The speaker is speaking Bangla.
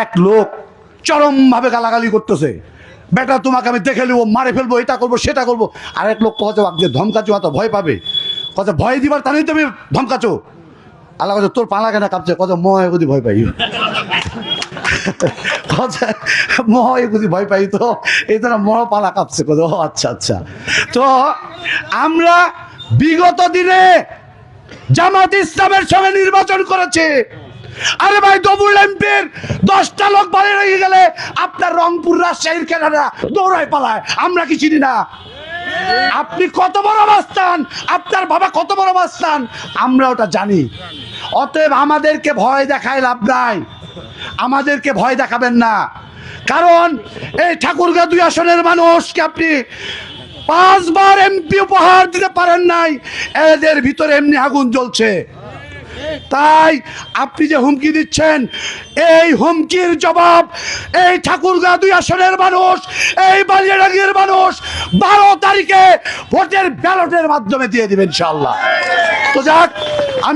এক লোক চরমভাবে গালাগালি করতেছে, বেটা তোমাকে আমি দেখে নেবো, মারে ফেলবো, এটা করবো সেটা করবো। আরেক লোক কত যে ধমকাচ্ছ, এত ভয় পাবে, কত ভয় দিবার তা নেই তুমি ধমকাচ্ছ। আল্লাহ কাছে তোর পালা কেনা কাঁপছে, কত ময় যদি ভয় পাই, ময় যদি ভয় পাই, তো এই তো মহ পালা কাঁপছে কত। আচ্ছা আচ্ছা, তো আমরা বিগত দিনে জামাত ইসলামের সঙ্গে নির্বাচন করেছে। আরে ভাই, ডবল এমপির 10টা লোক বাইরে রেখে গেলে আপনার রংপুর রাজশাহীর কেনারা দৌড়ায় পালায়, আমরা কি চিনি না? আপনি কত বড় মাস্তান, আপনার বাবা কত বড় মাস্তান, আমরা ওটা জানি। অতএব আমাদেরকে ভয় দেখায় লাভ নাই, আমাদেরকে ভয় দেখাবেন না। কারণ এই ঠাকুরগাঁও 2 আসনের মানুষকে আপনি 5 বার এমপি উপহার দিতে পারেন নাই, এদের ভিতরে এমনি আগুন জ্বলছে। তাই আপনি যে হুমকি দিচ্ছেন, এই হুমকির জবাব এই ঠাকুরগাঁও 2 আসনের মানুষ, এই বালিয়াডাঙ্গির মানুষ 12 তারিখে ভোটের ব্যালটের মাধ্যমে দিয়ে দিবেন ইনশাআল্লাহ। তো যাক, আমি